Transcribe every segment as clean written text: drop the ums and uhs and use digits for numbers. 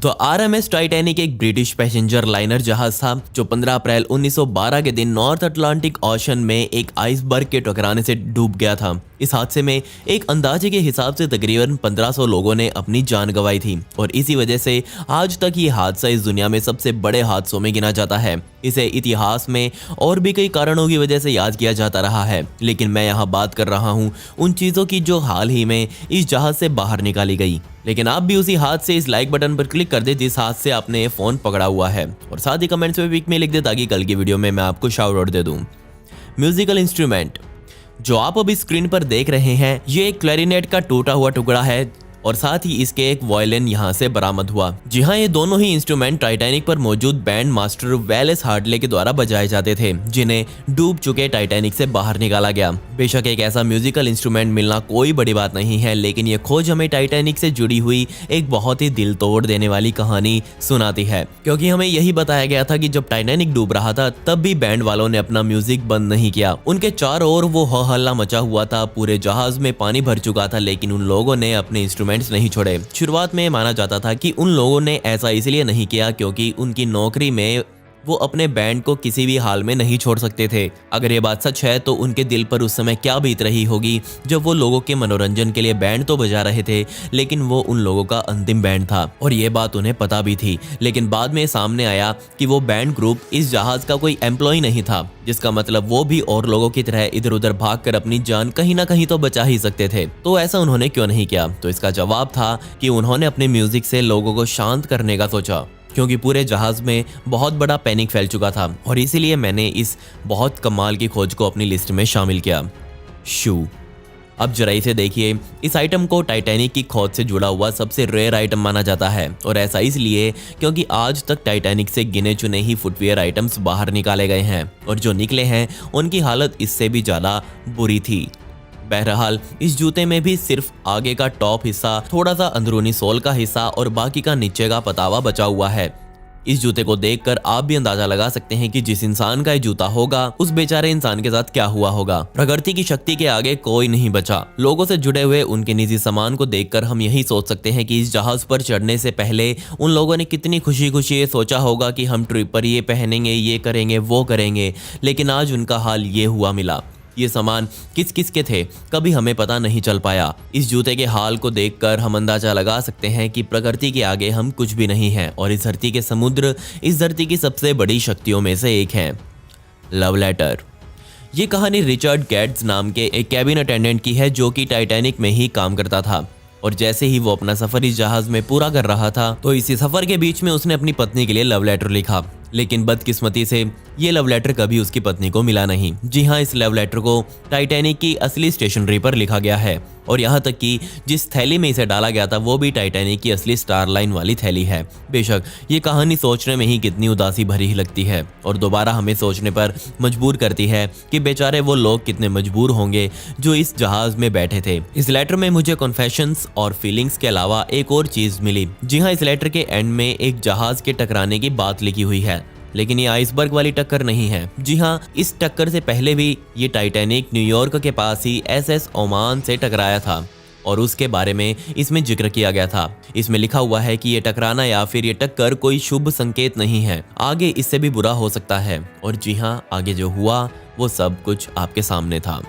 तो RMS Titanic एक British passenger liner जहाज था जो 15 अप्रैल 1912 के दिन नॉर्थ अटलांटिक ओशन में एक आइसबर्ग के टकराने से डूब गया था। इस हादसे में एक अंदाजे के हिसाब से तकरीबन 1500 लोगों ने अपनी जान गंवाई थी और इसी वजह से आज तक ये हादसा इस दुनिया में सबसे बड़े हादसों में गिना जाता है। इसे इतिहास में और भी कई कारणों की वजह से याद किया जाता रहा है, लेकिन मैं यहाँ बात कर रहा हूँ उन चीज़ों की जो हाल ही में इस जहाज से बाहर निकाली गई। लेकिन आप भी उसी हाथ से इस लाइक बटन पर क्लिक कर दे जिस हाथ से आपने फोन पकड़ा हुआ है, और साथ ही कमेंट्स में पिक में लिख दे ताकि कल की वीडियो में मैं आपको शाउट आउट दे दूं। म्यूजिकल इंस्ट्रूमेंट जो आप अभी स्क्रीन पर देख रहे हैं ये एक क्लैरिनेट का टूटा हुआ टुकड़ा है और साथ ही इसके एक वायलिन यहाँ से बरामद हुआ। जी हाँ, ये दोनों ही इंस्ट्रूमेंट टाइटैनिक पर मौजूद बैंड मास्टर वेलेस हार्टले के द्वारा बजाए जाते थे, जिन्हें डूब चुके टाइटैनिक से बाहर निकाला गया। बेशक एक ऐसा म्यूजिकल इंस्ट्रूमेंट मिलना कोई बड़ी बात नहीं है, लेकिन ये खोज हमें टाइटैनिक से जुड़ी हुई एक बहुत ही दिल तोड़ देने वाली कहानी सुनाती है, क्योंकि हमें यही बताया गया था कि जब टाइटैनिक डूब रहा था तब भी बैंड वालों ने अपना म्यूजिक बंद नहीं किया। उनके चारों ओर वो हो हल्ला मचा हुआ था, पूरे जहाज में पानी भर चुका था, लेकिन उन लोगों ने अपने नहीं छोड़े। शुरुआत में माना जाता था कि उन लोगों ने ऐसा इसलिए नहीं किया क्योंकि उनकी नौकरी में वो अपने बैंड को किसी भी हाल में नहीं छोड़ सकते थे। अगर ये बात सच है तो उनके दिल पर उस समय क्या बीत रही होगी जब वो लोगों के मनोरंजन के लिए बैंड तो बजा रहे थे, लेकिन वो उन लोगों का अंतिम बैंड था और ये बात उन्हें पता भी थी। लेकिन बाद में सामने आया कि वो बैंड ग्रुप इस जहाज का कोई एम्प्लॉय नहीं था, जिसका मतलब वो भी और लोगों की तरह इधर उधर भागकर अपनी जान कहीं ना कहीं तो बचा ही सकते थे। तो ऐसा उन्होंने क्यों नहीं किया? तो इसका जवाब था कि उन्होंने अपने म्यूजिक से लोगों को शांत करने का सोचा, क्योंकि पूरे जहाज में बहुत बड़ा पैनिक फैल चुका था और इसीलिए मैंने इस बहुत कमाल की खोज को अपनी लिस्ट में शामिल किया। शू। अब जरा इसे देखिए, इस आइटम को टाइटैनिक की खोज से जुड़ा हुआ सबसे रेयर आइटम माना जाता है और ऐसा इसलिए क्योंकि आज तक टाइटैनिक से गिने चुने ही फुटवियर आइटम्स बाहर निकाले गए हैं और जो निकले हैं उनकी हालत इससे भी ज़्यादा बुरी थी। बहरहाल इस जूते में भी सिर्फ आगे का टॉप हिस्सा, थोड़ा सा अंदरूनी सोल का हिस्सा और बाकी का नीचे का पतावा बचा हुआ है। इस जूते को देखकर आप भी अंदाजा लगा सकते हैं कि जिस इंसान का ये जूता होगा उस बेचारे इंसान के साथ क्या हुआ होगा। प्रकृति की शक्ति के आगे कोई नहीं बचा। लोगों से जुड़े हुए उनके निजी सामान को देखकर हम यही सोच सकते हैं कि इस जहाज पर चढ़ने से पहले उन लोगों ने कितनी खुशी खुशी ये सोचा होगा कि हम ट्रिप पर ये पहनेंगे, ये करेंगे, वो करेंगे, लेकिन आज उनका हाल ये हुआ मिला। ये सामान किस किस के थे कभी हमें पता नहीं चल पाया। इस जूते के हाल को देखकर हम अंदाजा लगा सकते हैं कि प्रकृति के आगे हम कुछ भी नहीं हैं और इस धरती के समुद्र इस धरती की सबसे बड़ी शक्तियों में से एक है। Love letter. ये कहानी रिचर्ड गेट्स नाम के एक कैबिन अटेंडेंट की है जो कि टाइटैनिक में ही काम करता था और जैसे ही वो अपना सफर इस जहाज में पूरा कर रहा था तो इसी सफर के बीच में उसने अपनी पत्नी के लिए लव लेटर लिखा, लेकिन बदकिस्मती से ये लव लेटर कभी उसकी पत्नी को मिला नहीं। जी हाँ, इस लव लेटर को टाइटैनिक की असली स्टेशनरी पर लिखा गया है और यहाँ तक कि जिस थैली में इसे डाला गया था वो भी टाइटैनिक की असली स्टार लाइन वाली थैली है। बेशक ये कहानी सोचने में ही कितनी उदासी भरी ही लगती है और दोबारा हमें सोचने पर मजबूर करती है कि बेचारे वो लोग कितने मजबूर होंगे जो इस जहाज में बैठे थे। इस लेटर में मुझे कॉन्फेशंस और फीलिंग्स के अलावा एक और चीज मिली। जी हाँ, इस लेटर के एंड में एक जहाज के टकराने की बात लिखी हुई है, लेकिन ये आइसबर्ग वाली टक्कर नहीं है। जी हाँ, इस टक्कर से पहले भी ये टाइटैनिक न्यूयॉर्क के पास ही एसएस ओमान से टकराया था और उसके बारे में इसमें जिक्र किया गया था। इसमें लिखा हुआ है कि ये टकराना या फिर ये टक्कर कोई शुभ संकेत नहीं है, आगे इससे भी बुरा हो सकता है। और जी हाँ, आगे जो हुआ वो सब कुछ आपके सामने था।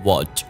वॉच।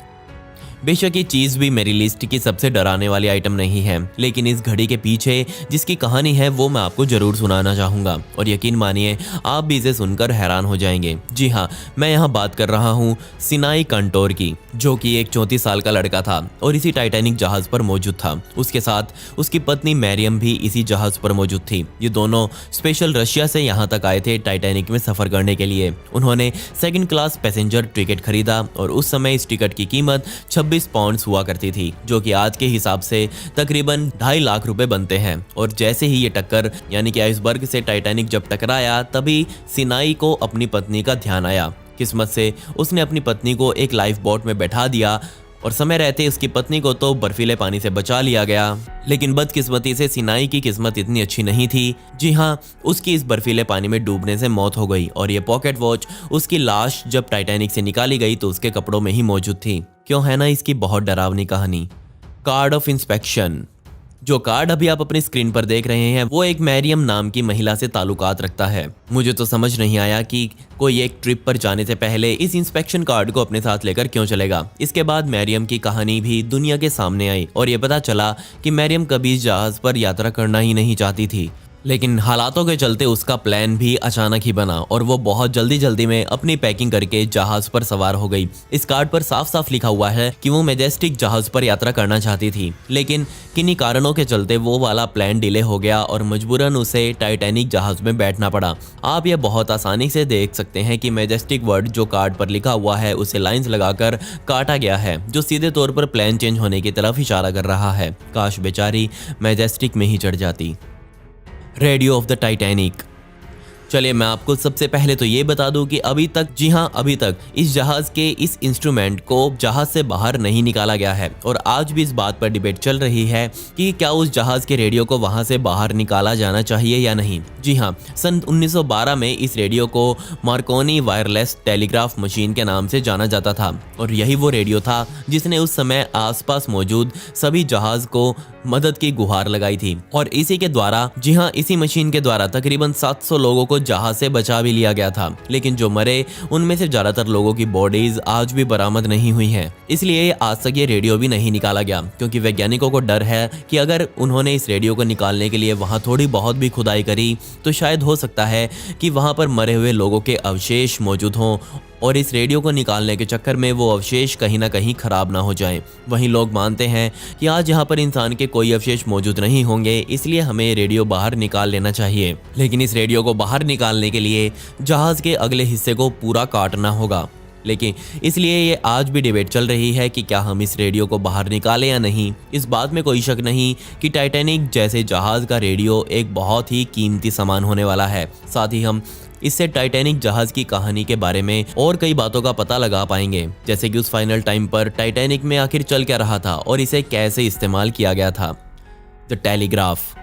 बेशक ये चीज़ भी मेरी लिस्ट की सबसे डराने वाली आइटम नहीं है, लेकिन इस घड़ी के पीछे जिसकी कहानी है वो मैं आपको ज़रूर सुनाना चाहूँगा और यकीन मानिए आप भी इसे सुनकर हैरान हो जाएंगे। जी हाँ, मैं यहाँ बात कर रहा हूँ सिनाई कंटोर की, जो कि एक 34 साल का लड़का था और इसी टाइटैनिक जहाज़ पर मौजूद था। उसके साथ उसकी पत्नी मैरियम भी इसी जहाज़ पर मौजूद थी। ये दोनों स्पेशल रशिया से यहाँ तक आए थे टाइटैनिक में सफ़र करने के लिए। उन्होंने सेकेंड क्लास पैसेंजर टिकट खरीदा और उस समय इस टिकट की कीमत 26 पाउंड्स हुआ करती थी, जो कि आज के हिसाब से तकरीबन 2.5 लाख रुपए बनते हैं। और जैसे ही ये टक्कर यानी कि आइसबर्ग से टाइटैनिक जब टकराया तभी सिनाई को अपनी पत्नी का ध्यान आया। किस्मत से उसने अपनी पत्नी को एक लाइफ बोट में बैठा दिया और समय रहते उसकी पत्नी को तो बर्फीले पानी से बचा लिया गया, लेकिन बदकिस्मती से सिनाई की किस्मत इतनी अच्छी नहीं थी। जी हाँ, उसकी इस बर्फीले पानी में डूबने से मौत हो गई और ये पॉकेट वॉच उसकी लाश जब टाइटैनिक से निकाली गई तो उसके कपड़ों में ही मौजूद थी। क्यों है ना इसकी बहुत डरावनी कहानी। Card of inspection. जो कार्ड अभी आप अपनी स्क्रीन पर देख रहे हैं वो एक मैरियम नाम की महिला से ताल्लुकात रखता है। मुझे तो समझ नहीं आया कि कोई एक ट्रिप पर जाने से पहले इस इंस्पेक्शन कार्ड को अपने साथ लेकर क्यों चलेगा। इसके बाद मैरियम की कहानी भी दुनिया के सामने आई और ये पता चला कि मैरियम कभी जहाज पर यात्रा करना ही नहीं चाहती थी, लेकिन हालातों के चलते उसका प्लान भी अचानक ही बना और वो बहुत जल्दी में अपनी पैकिंग करके जहाज पर सवार हो गई। इस कार्ड पर साफ साफ लिखा हुआ है कि वो मैजेस्टिक जहाज पर यात्रा करना चाहती थी, लेकिन किन्हीं कारणों के चलते वो वाला प्लान डिले हो गया और मजबूरन उसे टाइटैनिक जहाज में बैठना पड़ा। आप ये बहुत आसानी से देख सकते हैं कि मैजेस्टिक वर्ड जो कार्ड पर लिखा हुआ है उसे लाइंस लगाकर काटा गया है, जो सीधे तौर पर प्लान चेंज होने की तरफ इशारा कर रहा है। काश बेचारी मैजेस्टिक में ही चढ़ जाती। Radio of the Titanic. चलिए मैं आपको सबसे पहले तो ये बता दूं कि अभी तक, जी हाँ अभी तक इस जहाज के इस इंस्ट्रूमेंट को जहाज से बाहर नहीं निकाला गया है और आज भी इस बात पर डिबेट चल रही है कि क्या उस जहाज के रेडियो को वहां से बाहर निकाला जाना चाहिए या नहीं। जी हाँ, सन 1912 में इस रेडियो को मार्कोनी वायरलेस टेलीग्राफ मशीन के नाम से जाना जाता था और यही वो रेडियो था जिसने उस समय आसपास मौजूद सभी जहाज को मदद की गुहार लगाई थी और इसी के द्वारा, जी हाँ इसी मशीन के द्वारा तकरीबन 700 लोगों को जहाज से बचा भी लिया गया था, लेकिन जो मरे उनमें से ज्यादातर लोगों की बॉडीज आज भी बरामद नहीं हुई हैं। इसलिए आज तक ये रेडियो भी नहीं निकाला गया क्योंकि वैज्ञानिकों को डर है कि अगर उन्होंने इस रेडियो को निकालने के लिए वहां थोड़ी बहुत भी खुदाई करी तो शायद हो सकता है कि वहां पर मरे हुए लोगों के अवशेष मौजूद हों और इस रेडियो को निकालने के चक्कर में वो अवशेष कहीं ना कहीं खराब ना हो जाएं। वहीं लोग मानते हैं कि आज यहाँ पर इंसान के कोई अवशेष मौजूद नहीं होंगे, इसलिए हमें रेडियो बाहर निकाल लेना चाहिए। लेकिन इस रेडियो को बाहर निकालने के लिए जहाज के अगले हिस्से को पूरा काटना होगा, लेकिन इसलिए ये आज भी डिबेट चल रही है कि क्या हम इस रेडियो को बाहर निकालें या नहीं। इस बात में कोई शक नहीं कि टाइटैनिक जैसे जहाज का रेडियो एक बहुत ही कीमती सामान होने वाला है। साथ ही हम इससे टाइटैनिक जहाज की कहानी के बारे में और कई बातों का पता लगा पाएंगे, जैसे कि उस फाइनल टाइम पर टाइटैनिक में आखिर चल क्या रहा था और इसे कैसे इस्तेमाल किया गया था। The telegraph.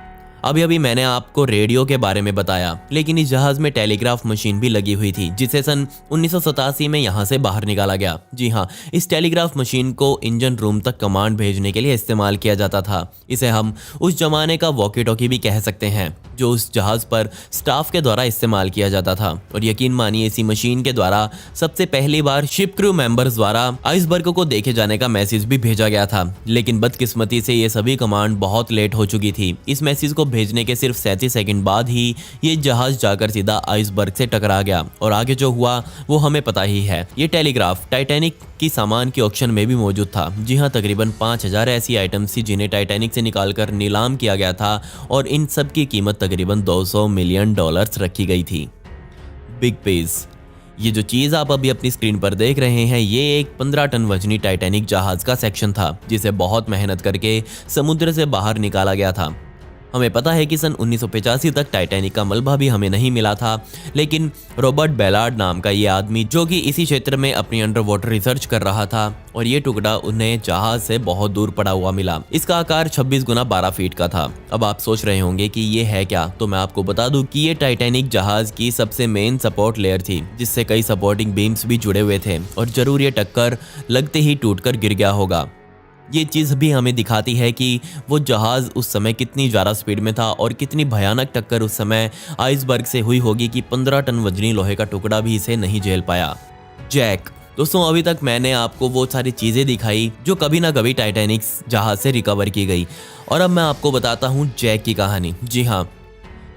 अभी मैंने आपको रेडियो के बारे में बताया, लेकिन इस जहाज में टेलीग्राफ मशीन भी लगी हुई थी जिसे सन 1987 में यहाँ से बाहर निकाला गया। जी हाँ, इस टेलीग्राफ मशीन को इंजन रूम तक कमांड भेजने के लिए इस्तेमाल किया जाता था। इसे हम उस जमाने का वॉकी टॉकी भी कह सकते हैं जो उस जहाज पर स्टाफ के द्वारा इस्तेमाल किया जाता था। और यकीन मानिए इसी मशीन के द्वारा सबसे पहली बार शिप क्रू मेंबर्स द्वारा आइसबर्ग को देखे जाने का मैसेज भी भेजा गया था, लेकिन बदकिस्मती से ये सभी कमांड बहुत लेट हो चुकी थी। इस मैसेज को भेजने के सिर्फ 37 सेकंड बाद ही ये जहाज जाकर सीधा आइसबर्ग से टकरा गया और आगे जो हुआ वो हमें पता ही है। ये टेलीग्राफ टाइटैनिक की सामान की ऑक्शन में भी मौजूद था। जी हाँ, तकरीबन 5000 ऐसी आइटम्स थी जिन्हें टाइटैनिक से निकालकर नीलाम किया गया था और इन सब की कीमत तकरीबन $200 मिलियन रखी गई थी। Big piece. ये जो चीज़ आप अभी अपनी स्क्रीन पर देख रहे हैं ये एक 15 टन वजनी टाइटैनिक जहाज का सेक्शन था जिसे बहुत मेहनत करके समुद्र से बाहर निकाला गया था। हमें पता है कि सन 1985 तक टाइटैनिक का मलबा भी हमें नहीं मिला था, लेकिन रॉबर्ट बेलार्ड नाम का ये आदमी जो कि इसी क्षेत्र में अपनी अंडर वाटर रिसर्च कर रहा था और ये टुकड़ा उन्हें जहाज से बहुत दूर पड़ा हुआ मिला। इसका आकार 26 गुना 12 फीट का था। अब आप सोच रहे होंगे कि ये है क्या, तो मैं आपको बता दूं कि ये टाइटैनिक जहाज की सबसे मेन सपोर्ट लेयर थी जिससे कई सपोर्टिंग बीम्स भी जुड़े हुए थे और जरूर ये टक्कर लगते ही टूटकर गिर गया होगा। ये चीज़ भी हमें दिखाती है कि वो जहाज़ उस समय कितनी ज़्यादा स्पीड में था और कितनी भयानक टक्कर उस समय आइसबर्ग से हुई होगी कि 15 टन वजनी लोहे का टुकड़ा भी इसे नहीं झेल पाया। जैक। दोस्तों, अभी तक मैंने आपको वो सारी चीज़ें दिखाई जो कभी ना कभी टाइटैनिक जहाज़ से रिकवर की गई और अब मैं आपको बताता हूँ जैक की कहानी। जी हाँ,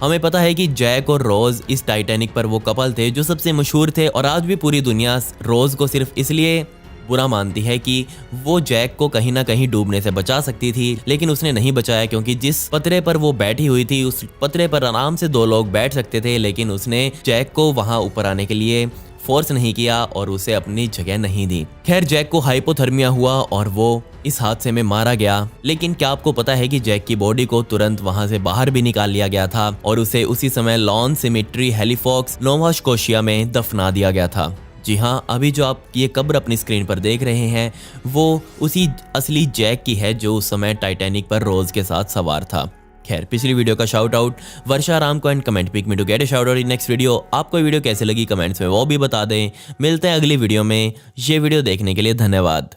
हमें पता है कि जैक और रोज इस टाइटैनिक पर वो कपल थे जो सबसे मशहूर थे और आज भी पूरी दुनिया रोज को सिर्फ इसलिए बुरा मानती है कि वो जैक को कहीं ना कहीं डूबने से बचा सकती थी, लेकिन उसने नहीं बचाया क्योंकि जिस पतरे पर वो बैठी हुई थी उस पतरे पर आराम से 2 लोग बैठ सकते थे, लेकिन उसने जैक को वहां ऊपर आने के लिए फोर्स नहीं किया और उसे अपनी जगह नहीं दी। खैर, जैक को हाइपोथर्मिया हुआ और वो इस हादसे में मारा गया, लेकिन क्या आपको पता है कि जैक की बॉडी को तुरंत वहां से बाहर भी निकाल लिया गया था और उसे उसी समय लॉन सिमेट्री हैलिफॉक्स नोवा स्कोशिया में दफना दिया गया था। जी हाँ, अभी जो आप ये कब्र अपनी स्क्रीन पर देख रहे हैं वो उसी असली जैक की है जो उस समय टाइटैनिक पर रोज के साथ सवार था। खैर, पिछली वीडियो का शाउट आउट वर्षा राम को and comment pick me to get a shout out in next video. आपको ये वीडियो कैसे लगी कमेंट्स में वो भी बता दें। मिलते हैं अगली वीडियो में। ये वीडियो देखने के लिए धन्यवाद।